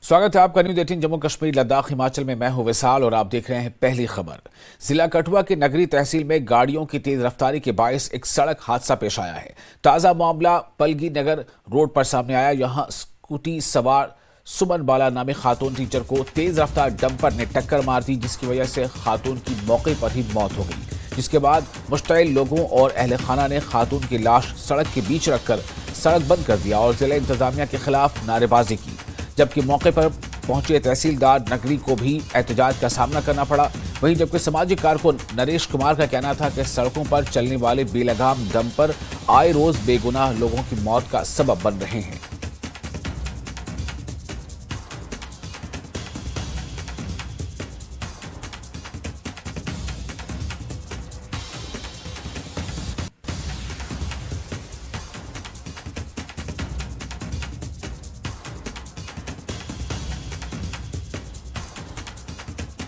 स्वागत है आपका न्यूज 18 जम्मू कश्मीर लद्दाख हिमाचल में। मैं हूं विशाल और आप देख रहे हैं पहली खबर। जिला कठुआ के नगरी तहसील में गाड़ियों की तेज रफ्तारी के बायस एक सड़क हादसा पेश आया है। ताजा मामला पलगी नगर रोड पर सामने आया। यहां स्कूटी सवार सुमन बाला नामी खातून टीचर को तेज रफ्तार डंपर ने टक्कर मार दी, जिसकी वजह से खातून की मौके पर ही मौत हो गई। जिसके बाद मुश्तइल लोगों और अहले खाना ने खातून की लाश सड़क के बीच रखकर सड़क बंद कर दिया और जिला इंतजामिया के खिलाफ नारेबाजी की। जबकि मौके पर पहुंचे तहसीलदार नगरी को भी एहतजाज का सामना करना पड़ा। वहीं जबकि सामाजिक कारकुन नरेश कुमार का कहना था कि सड़कों पर चलने वाले बेलगाम डंपर आए रोज बेगुनाह लोगों की मौत का सबब बन रहे हैं।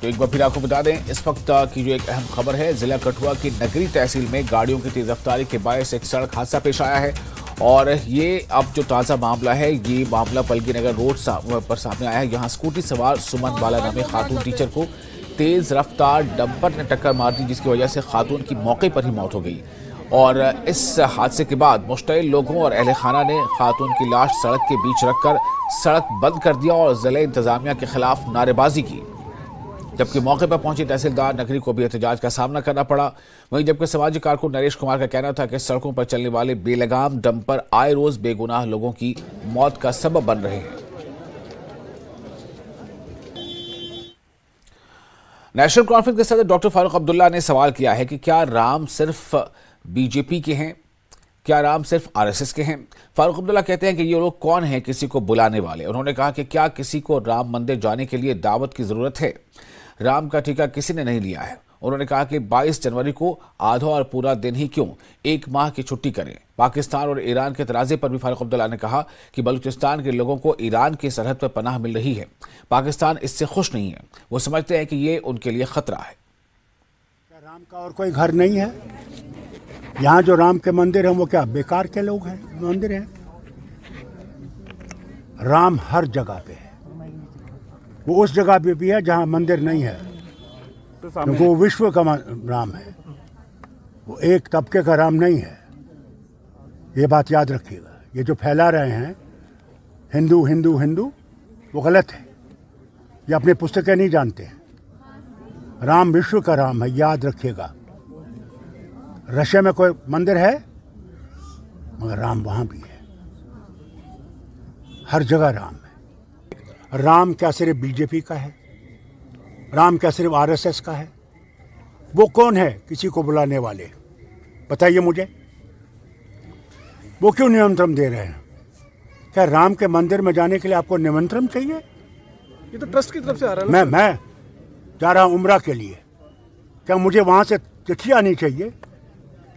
तो एक बार फिर आपको बता दें, इस वक्त की जो एक अहम खबर है, जिला कठुआ की नगरी तहसील में गाड़ियों की तेज रफ्तारी के बायस एक सड़क हादसा पेश आया है। और ये अब जो ताज़ा मामला है, ये मामला पलगी नगर रोड पर सामने आया है। यहाँ स्कूटी सवार सुमन बाला नामी खातून टीचर को तेज रफ्तार डंपर ने टक्कर मार दी, जिसकी वजह से खातून की मौके पर ही मौत हो गई। और इस हादसे के बाद मुश्तइल लोगों और अहले खाना ने खातून की लाश सड़क के बीच रखकर सड़क बंद कर दिया और जिला इंतजामिया के खिलाफ नारेबाजी की। जबकि मौके पर पहुंची तहसीलदार नगरी को भी एहतजाज का सामना करना पड़ा। वहीं जबकि सामाजिक कारकुन नरेश कुमार का कहना था कि सड़कों पर चलने वाले बेलगाम डंपर आए रोज बेगुनाह लोगों की मौत का सबब बन रहे हैं। नेशनल कॉन्फ्रेंस के सदर डॉक्टर फारूक अब्दुल्ला ने सवाल किया है कि क्या राम सिर्फ बीजेपी के हैं, क्या राम सिर्फ आरएसएस के हैं। फारूक अब्दुल्ला कहते हैं कि ये लोग कौन हैं किसी को बुलाने वाले। उन्होंने कहा कि क्या किसी को राम मंदिर जाने के लिए दावत की जरूरत है। राम का ठेका किसी ने नहीं लिया है। उन्होंने कहा कि 22 जनवरी को आधा और पूरा दिन ही क्यों, एक माह की छुट्टी करें। पाकिस्तान और ईरान के तनाज़े पर भी फारूक अब्दुल्ला ने कहा कि बलूचिस्तान के लोगों को ईरान की सरहद पर पनाह मिल रही है। पाकिस्तान इससे खुश नहीं है। वो समझते हैं कि ये उनके लिए खतरा है। राम का और कोई घर नहीं है। यहाँ जो राम के मंदिर हैं वो क्या बेकार के लोग हैं, मंदिर हैं। राम हर जगह पे है। वो उस जगह पे भी है जहाँ मंदिर नहीं है, क्योंकि वो विश्व का राम है, वो एक तबके का राम नहीं है। ये बात याद रखिएगा। ये जो फैला रहे हैं हिंदू हिंदू हिंदू, वो गलत है। ये अपनी पुस्तकें नहीं जानते हैं। राम विश्व का राम है, याद रखिएगा। रशिया में कोई मंदिर है, मगर राम वहाँ भी है। हर जगह राम है। राम क्या सिर्फ बीजेपी का है? राम क्या सिर्फ आरएसएस का है? वो कौन है किसी को बुलाने वाले? बताइए मुझे। वो क्यों निमंत्रण दे रहे हैं? क्या राम के मंदिर में जाने के लिए आपको निमंत्रण चाहिए? ये तो ट्रस्ट की तरफ से आ रहा है। मैं जा रहा हूँ उम्रा के लिए। क्या मुझे वहाँ से चिट्ठी आनी चाहिए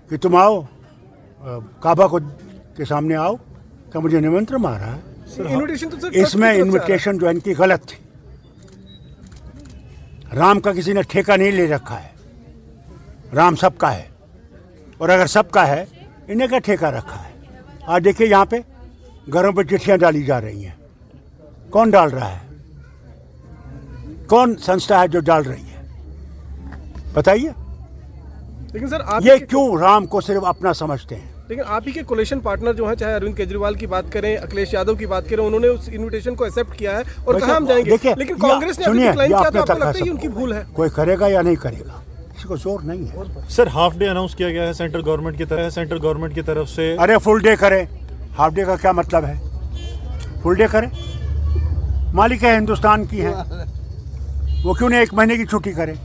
कि तुम आओ, काबा को के सामने आओ? क्या मुझे निमंत्रण आ रहा है? इन्विटेशन तो इसमें इन्विटेशन जो इनकी गलत थी। राम का किसी ने ठेका नहीं ले रखा है। राम सबका है, और अगर सबका है, इन्हें क्या ठेका रखा है? आज देखिए यहाँ पे घरों पे चिट्ठियाँ डाली जा रही हैं। कौन डाल रहा है? कौन संस्था है जो डाल रही है? बताइए। लेकिन सर आप ये क्यों राम को सिर्फ अपना समझते हैं? लेकिन आप ही के कोलेशन पार्टनर जो हैं, चाहे अरविंद केजरीवाल की बात करें, अखिलेश यादव की बात करें, उन्होंने उस इनविटेशन को एक्सेप्ट किया है और कहा हम जाएंगे। लेकिन कांग्रेस ने अभी डिक्लाइन किया, तो आपको लगता है कि उनकी भूल है? कोई करेगा या नहीं करेगा, किसी को जोर नहीं है। सर हाफ डे अनाउंस किया गया है सेंट्रल गवर्नमेंट की तरफ से। अरे फुल डे करे। हाफ डे का क्या मतलब है? फुल डे करे। मालिक है हिंदुस्तान की है, वो क्यों नहीं 1 महीने की छुट्टी करे?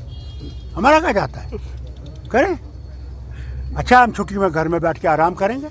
हमारा क्या जाता है? करें। अच्छा, हम छुट्टी में घर में बैठ के आराम करेंगे।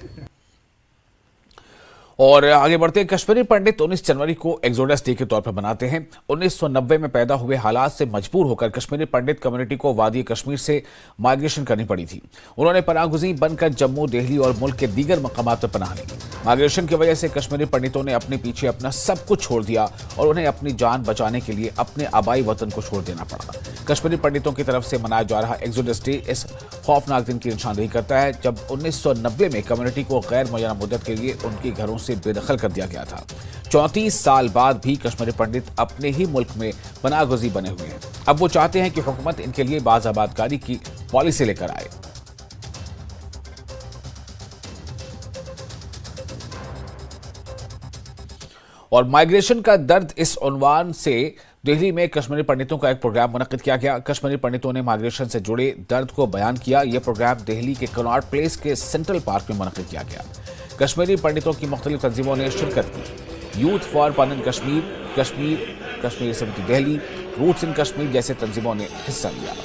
और आगे बढ़ते हैं। कश्मीरी पंडित 19 जनवरी को एक्सोडस डे के तौर पर मनाते हैं। 1990 में पैदा हुए हालात से मजबूर होकर कश्मीरी पंडित कम्युनिटी को वादी कश्मीर से माइग्रेशन करनी पड़ी थी। उन्होंने पनाहगुज़ी बनकर जम्मू, दिल्ली और मुल्क के दीगर मकामात पर पनाह ली। माइग्रेशन की वजह से कश्मीरी पंडितों ने अपने पीछे अपना सब कुछ छोड़ दिया और उन्हें अपनी जान बचाने के लिए अपने आबाई वतन को छोड़ देना पड़ा। कश्मीरी पंडितों की तरफ से मनाया जा रहा एक्सोडस डे इस खौफनाक दिन की निशानदेही करता है जब 1990 में कम्युनिटी को गैर मुअय्यना मुद्दत के लिए उनके घरों से बेदखल कर दिया गया था। 34 साल बाद भी कश्मीरी पंडित अपने ही मुल्क में पनाहगुज़ी बने हुए हैं। अब वो चाहते हैं कि हुकूमत इनके लिए बाज़ाबादकारी की पॉलिसी लेकर आए। और माइग्रेशन का दर्द इस उन्वान से दिल्ली में कश्मीरी पंडितों का एक प्रोग्राम मुनक्किद किया गया। कश्मीरी पंडितों ने माइग्रेशन से जुड़े दर्द को बयान किया। यह प्रोग्राम दिल्ली के कनॉट प्लेस के सेंट्रल पार्क में मुनक्किद किया गया। कश्मीरी पंडितों की मुख्तलिफ तंजीमों ने शिरकत की। यूथ फॉर परमानेंट कश्मीर समिति दिल्ली, रूट्स इन कश्मीर जैसे तंजीमों ने हिस्सा लिया।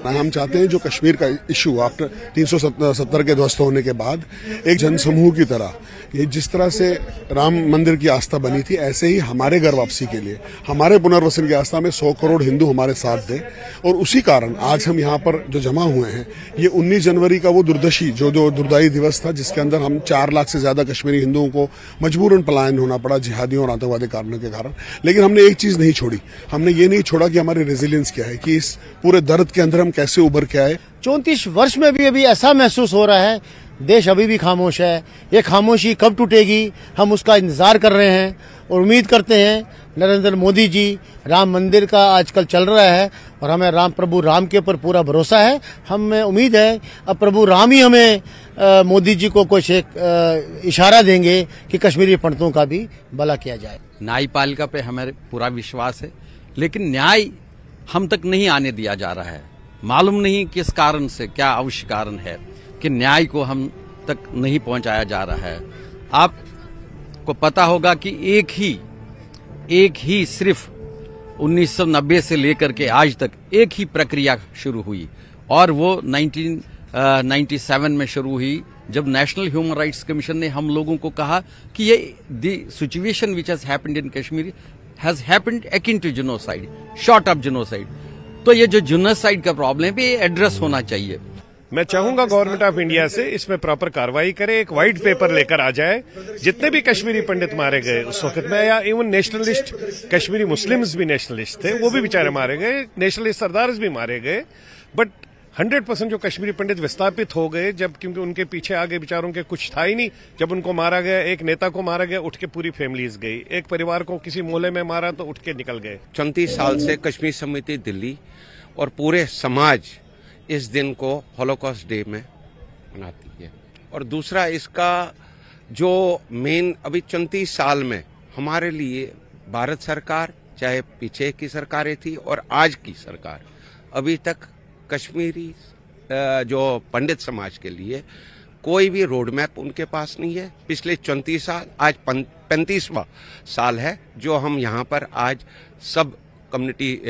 हम चाहते हैं जो कश्मीर का इशू आफ्टर 370 के ध्वस्त होने के बाद एक जनसमूह की तरह, ये जिस तरह से राम मंदिर की आस्था बनी थी, ऐसे ही हमारे घर वापसी के लिए, हमारे पुनर्वसन की आस्था में 100 करोड़ हिंदू हमारे साथ दें। और उसी कारण आज हम यहाँ पर जो जमा हुए हैं, ये 19 जनवरी का वो दुर्दशी जो दुर्दायी दिवस था जिसके अंदर हम 4 लाख से ज्यादा कश्मीरी हिंदुओं को मजबूरन पलायन होना पड़ा जिहादियों और आतंकवादी कारणों के कारण। लेकिन हमने एक चीज नहीं छोड़ी, हमने ये नहीं छोड़ा कि हमारी रेजिलियंस क्या है, कि इस पूरे दर्द के अंदर हम कैसे उभर के आए। 34 वर्ष में भी अभी ऐसा महसूस हो रहा है देश अभी भी खामोश है। ये खामोशी कब टूटेगी, हम उसका इंतजार कर रहे हैं और उम्मीद करते हैं नरेंद्र मोदी जी, राम मंदिर का आजकल चल रहा है और हमें प्रभु राम के ऊपर पूरा भरोसा है। हमें उम्मीद है अब प्रभु राम ही हमें मोदी जी को कुछ एक इशारा देंगे कि कश्मीरी पंडितों का भी भला किया जाए। न्यायपालिका पे हमें पूरा विश्वास है, लेकिन न्याय हम तक नहीं आने दिया जा रहा है। मालूम नहीं किस कारण से, क्या अवश्य कारण है कि न्याय को हम तक नहीं पहुंचाया जा रहा है। आपको पता होगा कि एक ही सिर्फ 1990 से लेकर के आज तक एक ही प्रक्रिया शुरू हुई और वो 1997 में शुरू हुई जब नेशनल ह्यूमन राइट्स कमीशन ने हम लोगों को कहा कि ये the situation which has happened in Kashmir has happened akin to genocide, short of genocide. तो ये जो जेनोसाइड का प्रॉब्लम है ये एड्रेस होना चाहिए। मैं चाहूंगा गवर्नमेंट ऑफ इंडिया से इसमें प्रॉपर कार्रवाई करे, एक व्हाइट पेपर लेकर आ जाए। जितने भी कश्मीरी पंडित मारे गए उस वक्त में, या इवन नेशनलिस्ट कश्मीरी मुस्लिम्स भी नेशनलिस्ट थे, वो भी बेचारे मारे गए, नेशनलिस्ट सरदार्स भी मारे गए, बट 100% जो कश्मीरी पंडित विस्थापित हो गए जब, क्योंकि उनके पीछे आगे बेचारों के कुछ था ही नहीं। जब उनको मारा गया, एक नेता को मारा गया, उठ के पूरी फैमिलीज गई। एक परिवार को किसी मोहल्ले में मारा तो उठ के निकल गए। 34 साल से कश्मीर समिति दिल्ली और पूरे समाज इस दिन को हॉलोकॉस्ट डे में मनाती है। और दूसरा, इसका जो मेन अभी 34 साल में हमारे लिए भारत सरकार, चाहे पीछे की सरकारें थी और आज की सरकार, अभी तक कश्मीरी जो पंडित समाज के लिए कोई भी रोड मैप उनके पास नहीं है। पिछले 34 साल, आज 35वां साल है जो हम यहाँ पर आज सब कम्युनिटी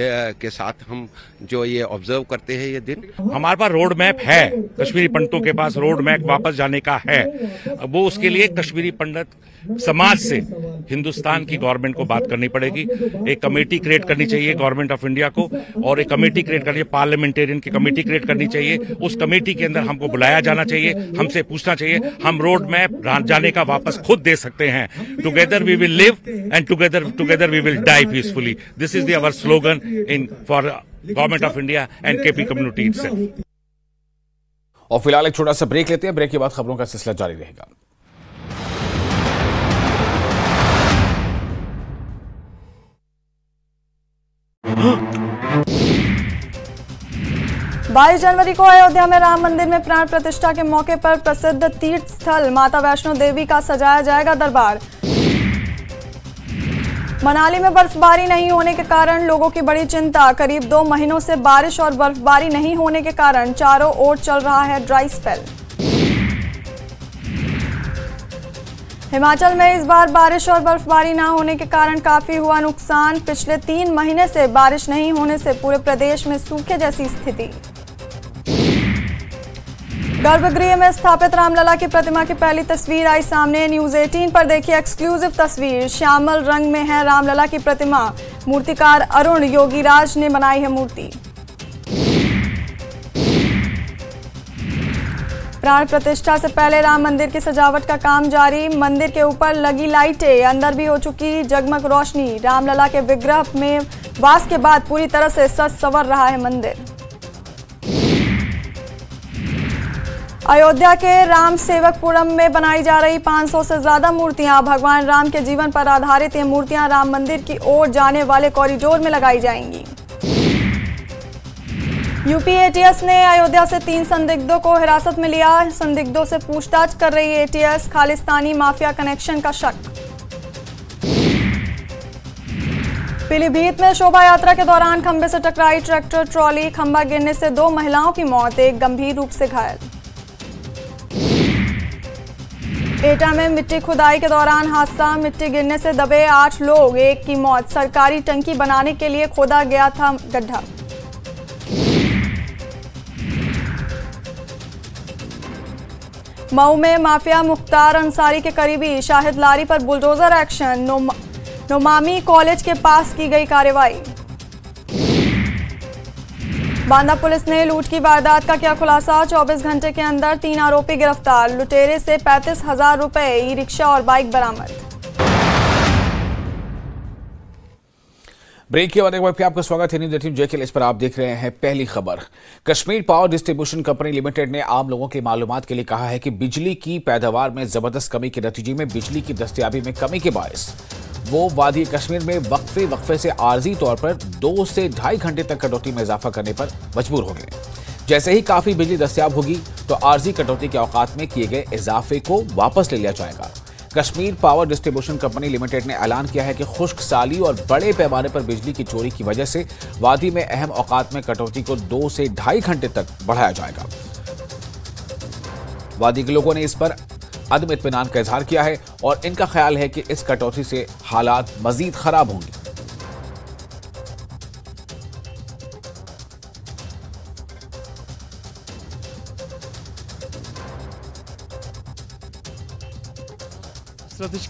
के साथ हम जो ये ऑब्जर्व करते हैं ये दिन। हमारे पास रोड मैप है, कश्मीरी पंडितों के पास रोड मैप वापस जाने का है। वो उसके लिए कश्मीरी पंडित समाज से हिंदुस्तान की गवर्नमेंट को बात करनी पड़ेगी। एक कमेटी क्रिएट करनी चाहिए गवर्नमेंट ऑफ इंडिया को, और एक कमेटी क्रिएट करनी चाहिए, पार्लियामेंटेरियन की कमेटी क्रिएट करनी चाहिए। उस कमेटी के अंदर हमको बुलाया जाना चाहिए, हमसे पूछना चाहिए, हम रोड मैप जाने का वापस खुद दे सकते हैं। Together we will live and together we will die peacefully. This is our slogan in for government of India and KP community itself. और फिलहाल एक छोटा सा ब्रेक लेते हैं। ब्रेक के बाद खबरों का सिलसिला जारी रहेगा। बाईस जनवरी को अयोध्या में राम मंदिर में प्राण प्रतिष्ठा के मौके पर प्रसिद्ध तीर्थ स्थल माता वैष्णो देवी का सजाया जाएगा दरबार। मनाली में बर्फबारी नहीं होने के कारण लोगों की बड़ी चिंता। करीब 2 महीनों से बारिश और बर्फबारी नहीं होने के कारण चारों ओर चल रहा है ड्राई स्पेल। हिमाचल में इस बार बारिश और बर्फबारी न होने के कारण काफी हुआ नुकसान। पिछले 3 महीने से बारिश नहीं होने से पूरे प्रदेश में सूखे जैसी स्थिति। गर्भगृह में स्थापित रामलला की प्रतिमा की पहली तस्वीर आई सामने। न्यूज 18 पर देखिए एक्सक्लूसिव तस्वीर। श्यामल रंग में है रामलला की प्रतिमा। मूर्तिकार अरुण योगीराज ने बनाई है मूर्ति। प्राण प्रतिष्ठा से पहले राम मंदिर की सजावट का काम जारी। मंदिर के ऊपर लगी लाइटें, अंदर भी हो चुकी जगमग रोशनी। रामलला के विग्रह में वास के बाद पूरी तरह से सज संवर रहा है मंदिर। अयोध्या के राम सेवकपुरम में बनाई जा रही 500 से ज्यादा मूर्तियां। भगवान राम के जीवन पर आधारित ये मूर्तियां राम मंदिर की ओर जाने वाले कॉरिडोर में लगाई जाएंगी। यूपी एटीएस ने अयोध्या से 3 संदिग्धों को हिरासत में लिया। संदिग्धों से पूछताछ कर रही एटीएस। खालिस्तानी माफिया कनेक्शन का शक। पीलीभीत में शोभा यात्रा के दौरान खंबे से टकराई ट्रैक्टर ट्रॉली। खंबा गिरने से 2 महिलाओं की मौत, एक गंभीर रूप से घायल। एटा में मिट्टी खुदाई के दौरान हादसा। मिट्टी गिरने से दबे 8 लोग, एक की मौत। सरकारी टंकी बनाने के लिए खोदा गया था गड्ढा। मऊ में माफिया मुख्तार अंसारी के करीबी शाहिद लारी पर बुलडोजर एक्शन। नोमामी कॉलेज के पास की गई कार्रवाई। बांदा पुलिस ने लूट की वारदात का किया खुलासा। 24 घंटे के अंदर 3 आरोपी गिरफ्तार। लुटेरे से 35,000 रुपए, ई रिक्शा और बाइक बरामद। ब्रेक के बाद एक बार फिर आपका स्वागत है। न्यूज़ 18 जेके इस पर आप देख रहे हैं पहली खबर। Kashmir power distribution company limited ने आम लोगों की मालूमात के लिए कहा है कि बिजली की पैदावार में जबरदस्त कमी के नतीजे में बिजली की दस्तयाबी में कमी के बायस वो वादी कश्मीर में वक्फे से आर्जी तौर पर 2 से 2.5 घंटे तक कटौती में इजाफा करने पर मजबूर हो गए। जैसे ही काफी बिजली दस्तयाब होगी तो आर्जी कटौती के औकात में किए गए इजाफे को वापस ले लिया जाएगा। Kashmir power distribution company limited ने ऐलान किया है कि खुश्क साली और बड़े पैमाने पर बिजली की चोरी की वजह से वादी में अहम औकात में कटौती को 2 से 2.5 घंटे तक बढ़ाया जाएगा। वादी के लोगों ने इस पर अदम इत्मीनान का इजहार किया है और इनका ख्याल है कि इस कटौती से हालात मजीद खराब होंगे।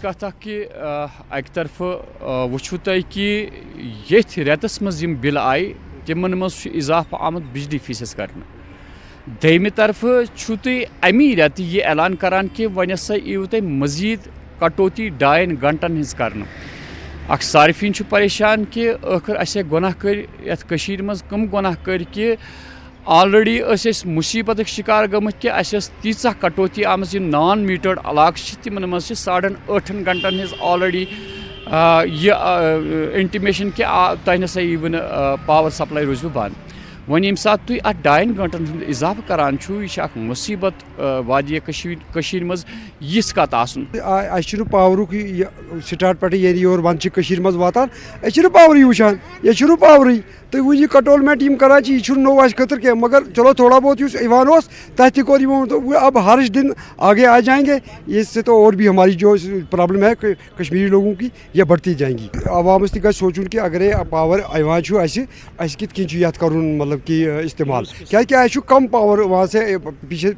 कथ कि अक तरफ वुचु तुम कि ये रेतस मज बिल आए तिमन मज इजाफा आमद बिजली फीसद कर। दमे तरफ तुम अमी रेत ये ऐलान करान कि वन हसा यू तुम मजीद कटौती 2 घंटन हज कर। सारिफीन परेशान कि आखिर अस गुनाह कर मज कम गुनाह कर कि ऑलरेडी मुसीबत शिकार गमत कि अस तीचा कटौती आम नॉन मीटर्ड इलाक तिमन मज 8.5 घंटन हज ऑलरेडी ये इंटीमेशन कि तुम नसा यू पावर सप्लाई रोजू बंद। वन ये सात तुम 2.5 घंटन इजाफा करान यह मुसीबत वादिया मज यिस कत पावर स्टार्ट पे ये वन मज वातान पावर वुचान ये पावर तो वो कटोलमेंट करान यह नो अस खतर क्या मगर चलो थोड़ा बहुत तथ कोर तो अब हर दिन आगे आ जाएंगे। इससे तो और भी हमारी जो प्रॉब्लम है कश्मीरी लोगों की यह बढ़ती जाएंगी। आवामस तक सोचुन कि अगर पावर कित कन कर मतलब कि इस्तेमाल क्या कम पावर वहाँ से पीछे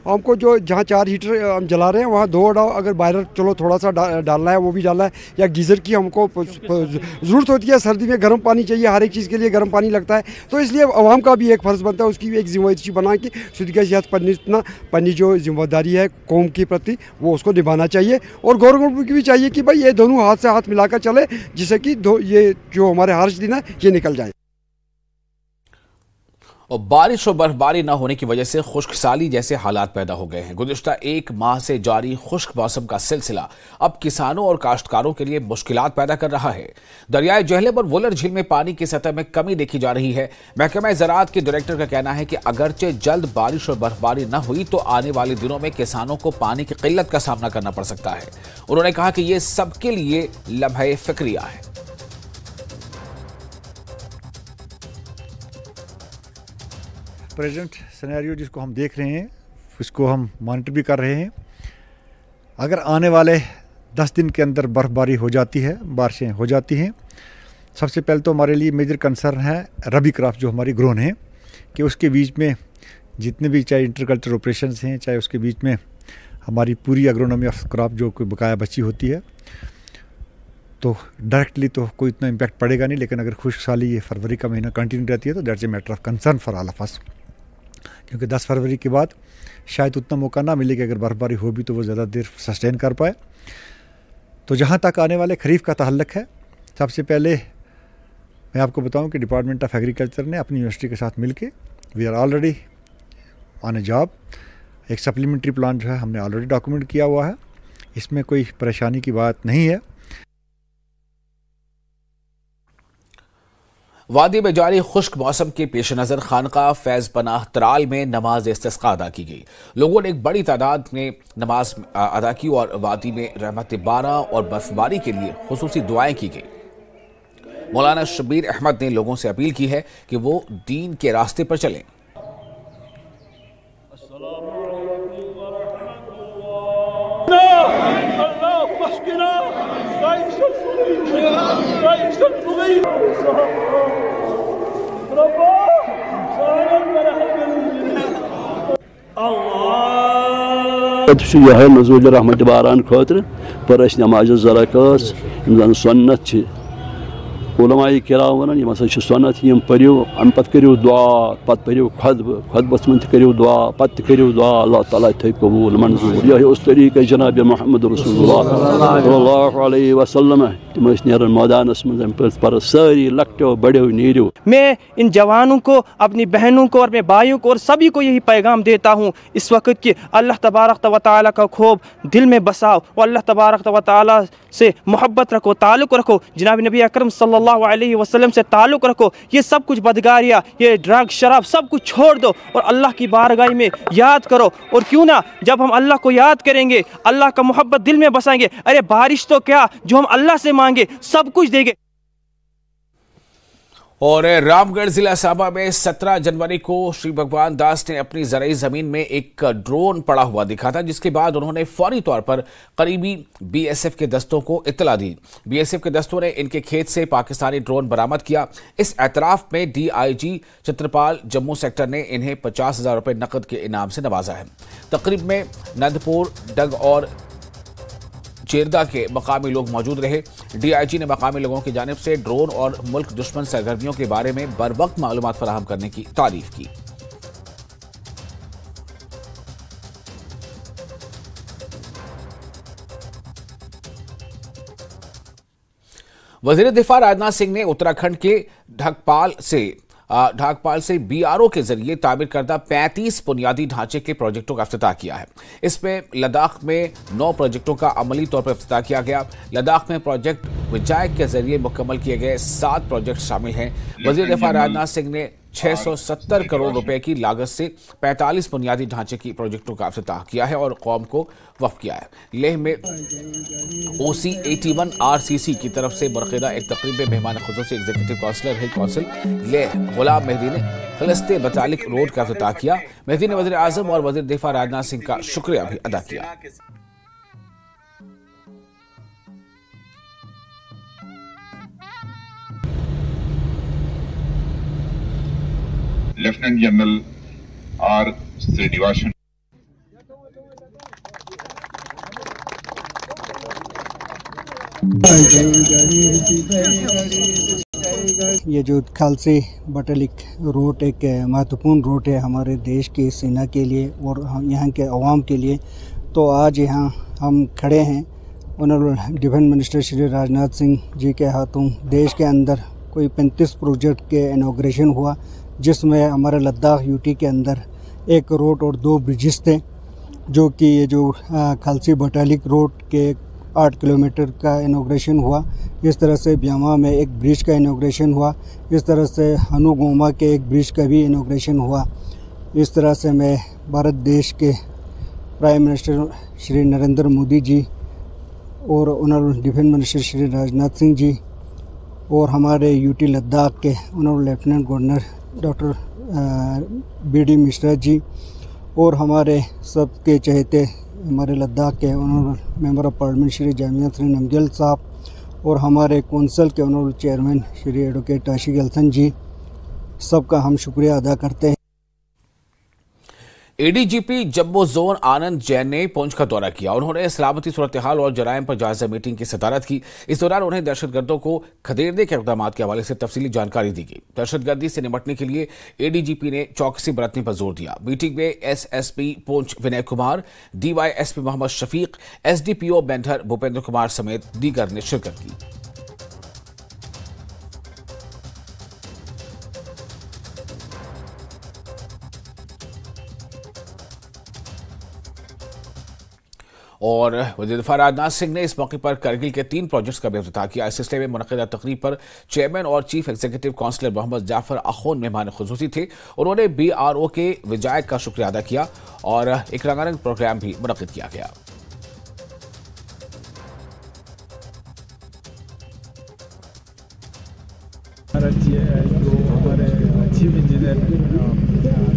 हमको जो जहाँ 4 हीटर हम जला रहे हैं वहाँ 2 अगर बायलर चलो थोड़ा सा डालना है वो भी डालना है, या गीज़र की हमको ज़रूरत होती है। सर्दी में गर्म पानी चाहिए, हर एक चीज़ के लिए गर्म पानी लगता है। तो इसलिए आवाम का भी एक फ़र्ज़ बनता है, उसकी भी एक जिम्मेदारी बना कि सुदगत पन्नी जो जिम्मेदारी है कौम के प्रति वो उसको निभाना चाहिए। और गवर्नमेंट की भी चाहिए कि भाई ये दोनों हाथ से हाथ मिलाकर चले जिससे कि ये जो हमारे हर्ष दिन है ये निकल जाए। और बारिश और बर्फबारी न होने की वजह से खुश्क साली जैसे हालात पैदा हो गए हैं। गुज़िश्ता 1 माह से जारी खुश्क मौसम का सिलसिला अब किसानों और काश्तकारों के लिए मुश्किलात पैदा कर रहा है। दरियाए जेहलम और वुलर झील में पानी की सतह में कमी देखी जा रही है। महकमा ज़राअत के डायरेक्टर का कहना है कि अगरचे जल्द बारिश और बर्फबारी न हुई तो आने वाले दिनों में किसानों को पानी की किल्लत का सामना करना पड़ सकता है। उन्होंने कहा कि ये सबके लिए लम्हे फिक्रिया है। प्रेजेंट सिनेरियो जिसको हम देख रहे हैं उसको हम मॉनिटर भी कर रहे हैं। अगर आने वाले 10 दिन के अंदर बर्फबारी हो जाती है, बारिशें हो जाती हैं, सबसे पहले तो हमारे लिए मेजर कंसर्न है रबी क्रॉप जो हमारी ग्रोन है कि उसके बीच में जितने भी चाहे इंटरकल्चर ऑपरेशंस हैं चाहे उसके बीच में हमारी पूरी एग्रोनॉमी ऑफ क्रॉप जो कोई बकाया बची होती है तो डायरेक्टली तो कोई इतना इम्पैक्ट पड़ेगा नहीं। लेकिन अगर खुश्क साली ये फरवरी का महीना कंटिन्यू रहती है तो that's a matter of concern for all of us क्योंकि 10 फरवरी के बाद शायद उतना मौका ना मिले कि अगर बर्फबारी हो भी तो वो ज़्यादा देर सस्टेन कर पाए। तो जहाँ तक आने वाले खरीफ का ताल्लुक है, सबसे पहले मैं आपको बताऊं कि डिपार्टमेंट ऑफ एग्रीकल्चर ने अपनी यूनिवर्सिटी के साथ मिलके we are already on a job. एक सप्लीमेंट्री प्लान जो है हमने ऑलरेडी डॉक्यूमेंट किया हुआ है, इसमें कोई परेशानी की बात नहीं है। वादी में जारी खुश्क मौसम के पेश नज़र खानका फैज़ पनाह तराल में नमाज इस्तिस्का अदा की गई। लोगों ने एक बड़ी तादाद में नमाज अदा की और वादी में रहमत बारा और बर्फबारी के लिए खुसूसी दुआएं की गई। मौलाना शबीर अहमद ने लोगों से अपील की है कि वो दीन के रास्ते पर चलें। यह नज़ूल रहमत बारान खतर पर नमाज ज़राक़स सन्नत उलमाए किराम वन यम सन्नत यम पढ़ो अम पे करो दुआ पत पढ़ो खुतबस मन करो दुआ पत करो दुआ अल्लाह ताला थे कबूल मंजूर। यह उस तरीके जनाब मोहम्मद रसूलुल्लाह सल्लल्लाहु अलैहि वसल्लम तम नेरन मैदानस मन पर सारी लकटो बड़ो नीरो। मैं इन जवानों को, अपनी बहनों को और मेरे भाइयों को और सभी को यही पैगाम देता हूँ इस वक्त कि अल्लाह तबारक व तआला का खौफ दिल में बसाओ और अल्लाह तबारक व तआला से मोहब्बत रखो, ताल्लुक़ रखो, जनाब नबी अकरम सल्लल्लाहु अलैहि वसल्लम से ताल्लुक़ रखो। ये सब कुछ बदकारियाँ, ये ड्रग शराब सब कुछ छोड़ दो और अल्लाह की बारगाह में याद करो। और क्यों ना जब हम अल्लाह को याद करेंगे, अल्लाह का मोहब्बत दिल में बसाएंगे, अरे बारिश तो क्या, जो हम अल्लाह से मांगे सब कुछ देंगे। और रामगढ़ जिला साबा में 17 जनवरी को श्री भगवान दास ने अपनी ज़राई ज़मीन में एक ड्रोन पड़ा हुआ दिखा था, जिसके बाद उन्होंने फौरी तौर पर करीबी बीएसएफ के दस्तों को इत्तला दी। बीएसएफ के दस्तों ने इनके खेत से पाकिस्तानी ड्रोन बरामद किया। इस एतराफ में डीआईजी चित्रपाल जम्मू सेक्टर ने इन्हें 50,000 रुपये नकद के इनाम से नवाजा है। तकरीब में नंदपुर, डग और चेरदा के मकामी लोग मौजूद रहे। डीआईजी ने मकामी लोगों की जानिब से ड्रोन और मुल्क दुश्मन सरगर्मियों के बारे में बरवक्त मालूमात फराहम करने की तारीफ की। वजीर दिफा राजनाथ सिंह ने उत्तराखंड के ढाकपाल से बीआरओ के जरिए तामीर करदा 35 बुनियादी ढांचे के प्रोजेक्टों का इफ्तिताह किया है। इसमें लद्दाख में 9 प्रोजेक्टों का अमली तौर पर इफ्तिताह किया गया। लद्दाख में प्रोजेक्ट विचायक के जरिए मुकम्मल किए गए 7 प्रोजेक्ट शामिल हैं। वजीर दिफा राजनाथ सिंह ने 670 करोड़ रुपए की लागत से 45 बुनियादी ढांचे की प्रोजेक्टों का इफ्तिताह किया है और कौम को वफ़ किया है। लेह में OC81 RCC की तरफ से मुनक़िदा एक तकरीब में मेहमान खुसूसी executive councillor head council Leh Ghulam Mehdi ने खलिस्ते बतालिक रोड का इफ्तिताह किया। मेहदी ने वज़ीर आज़म और वज़ीर दिफा राजनाथ सिंह का शुक्रिया भी अदा किया। Lieutenant general R Srinivasan. ये जो खालसी बटालिक रोड एक महत्वपूर्ण रोड है हमारे देश की सेना के लिए और यहाँ के अवाम के लिए। तो आज यहाँ हम खड़े हैं honourable defence minister Shri Rajnath Singh ji के हाथों देश के अंदर कोई 35 प्रोजेक्ट के इनॉग्रेशन हुआ, जिसमें हमारे लद्दाख यूटी के अंदर एक रोड और 2 ब्रिजेस थे, जो कि ये जो खालसी बटालिक रोड के 8 किलोमीटर का इनॉग्रेशन हुआ। इस तरह से ब्यामा में एक ब्रिज का इनॉग्रेशन हुआ। इस तरह से हनुगोमा के एक ब्रिज का भी इनॉग्रेशन हुआ। इस तरह से मैं भारत देश के प्राइम मिनिस्टर श्री नरेंद्र मोदी जी और honourable defence minister Shri Rajnath Singh ji और हमारे यूटी लद्दाख के honourable lieutenant governor doctor BD Mishra ji और हमारे सबके चहेते हमारे लद्दाख के honourable member of parliament Shri Jamia Shri Namgyal साहब और हमारे कौंसिल के honourable chairman Shri advocate Ashiq Ahsan ji, सबका हम शुक्रिया अदा करते हैं। एडीजीपी जम्मू जोन आनंद जैन ने पुंछ का दौरा किया। उन्होंने सलामती सूरत हाल और जराइम पर जायजा मीटिंग की सदारत की। इस दौरान उन्हें दहशतगर्दों को खदेड़ने के इक़दाम के हवाले से तफसीली जानकारी दी गई। दहशतगर्दी से निपटने के लिए एडीजीपी ने चौकसी बरतने पर जोर दिया। मीटिंग में SSP Poonch Vinay Kumar, DYSP Mohammad Shafiq, SDPO बेंढर Bhupendra Kumar समेत दीगर ने शिरकत की। और वज़ीर दिफ़ा राजनाथ सिंह ने इस मौके पर करगिल के 3 प्रोजेक्ट्स का भी इफ्तिताह किया। इस सिलसिले में मुनक़िदा तकरीब पर चेयरमैन और chief executive councillor Mohammad Jaffar Akhoon मेहमान खुसूसी थे। उन्होंने BRO के विजायक का शुक्रिया अदा किया और एक रंगारंग प्रोग्राम भी मुनक़िद किया गया। जो हमारे चीफ इंजीनियर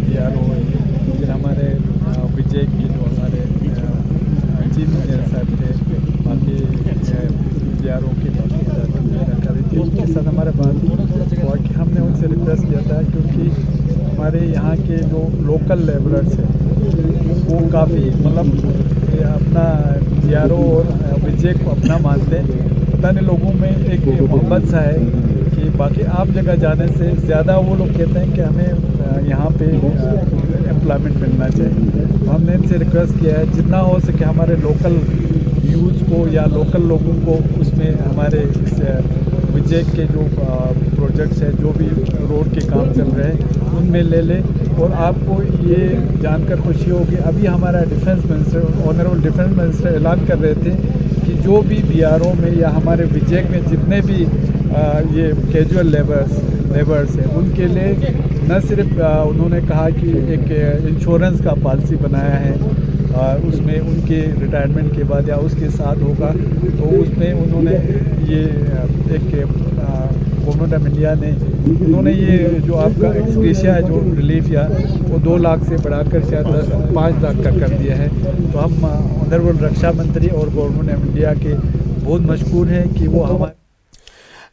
BRO हमारे विजय की जो हमारे चीफ इंजीनियर साहब थे, बाकी BRO के जानकारी थी, उसके साथ हमारे बात हुआ कि हमने उनसे रिक्वेस्ट किया था क्योंकि हमारे यहाँ के जो लोकल लेबरर्स हैं वो काफ़ी मतलब अपना BRO और विजय को अपना मानते हैं। पता नहीं लोगों में एक मोहब्बत सा है कि बाकी आप जगह जाने से ज़्यादा वो लोग कहते हैं कि हमें यहाँ पे एम्प्लॉयमेंट मिलना चाहिए। तो हमने इनसे रिक्वेस्ट किया है जितना हो सके हमारे लोकल यूथ को या लोकल लोगों को उसमें हमारे विजय के जो प्रोजेक्ट्स हैं, जो भी रोड के काम चल रहे हैं उनमें ले लें। और आपको ये जानकर खुशी होगी, अभी हमारा defence minister, honourable defence minister ऐलान कर रहे थे कि जो भी BRO में या हमारे विजय में जितने भी ये कैजुअल लेबर्स हैं उनके लिए न सिर्फ उन्होंने कहा कि एक इंश्योरेंस का पॉलिसी बनाया है, उसमें उनके रिटायरमेंट के बाद या उसके साथ होगा, तो उसमें उन्होंने ये एक गवर्नमेंट ऑफ इंडिया ने उन्होंने ये जो आपका एक्सग्रेशिया है जो रिलीफ या वो 2 लाख से बढ़ाकर शायद 5 लाख का कर दिया है। तो हम ऑनरेबल रक्षा मंत्री और गवर्नमेंट ऑफ इंडिया के बहुत मशकूर हैं कि वो हमारे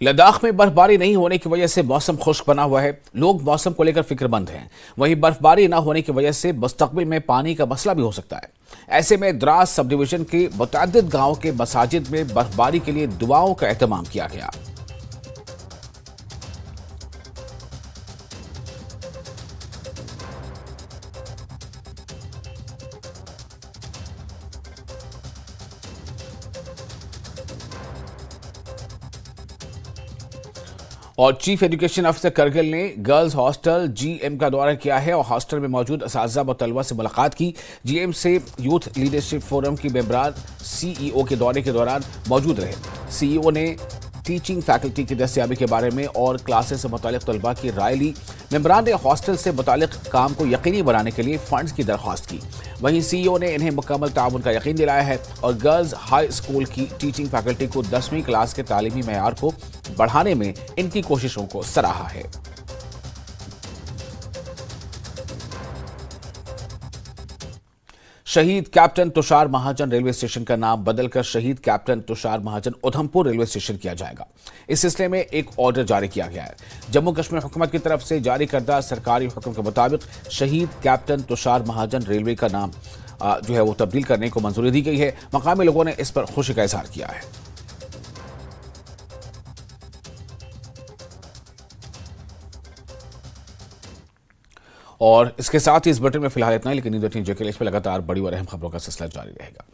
लद्दाख में बर्फबारी नहीं होने की वजह से मौसम खुश्क बना हुआ है। लोग मौसम को लेकर फिक्रमंद हैं। वहीं बर्फबारी न होने की वजह से मुस्तकबिल में पानी का मसला भी हो सकता है। ऐसे में द्रास सब डिवीजन के मुतअद्दिद गांवों के मसाजिद में बर्फबारी के लिए दुआओं का एहतमाम किया गया। और चीफ एजुकेशन ऑफिसर करगिल ने गर्ल्स हॉस्टल GM का दौरा किया है और हॉस्टल में मौजूद असातिज़ा व तलबा से मुलाकात की। GM से यूथ लीडरशिप फोरम की मेंबरान CEO के दौरे के दौरान मौजूद रहे। CEO ने टीचिंग फैकल्टी की दस्तयाबी के बारे में और क्लासेस से मुतालिक तलबा की राय ली। मेंबरान ने हॉस्टल से मुतालिक काम को यकीनी बनाने के लिए फंड्स की दरख्वास्त की। वहीं CEO ने इन्हें मुकम्मल ताउन का यकीन दिलाया है और गर्ल्स हाई स्कूल की टीचिंग फैकल्टी को 10वीं क्लास के तालीमी मेयार को बढ़ाने में इनकी कोशिशों को सराहा है। शहीद कैप्टन तुषार महाजन रेलवे स्टेशन का नाम बदलकर शहीद कैप्टन तुषार महाजन उधमपुर रेलवे स्टेशन किया जाएगा। इस सिलसिले में एक ऑर्डर जारी किया गया है। जम्मू कश्मीर हुकूमत की तरफ से जारी करदा सरकारी हुक्म के मुताबिक शहीद कैप्टन तुषार महाजन रेलवे का नाम जो है वो तब्दील करने को मंजूरी दी गई है। मकामी लोगों ने इस पर खुशी का इजहार किया है। और इसके साथ ही इस बुलेटिन में फिलहाल इतना ही, लेकिन न्यूज़ 18 JK इस पर लगातार बड़ी और अहम खबरों का सिलसिला जारी रहेगा।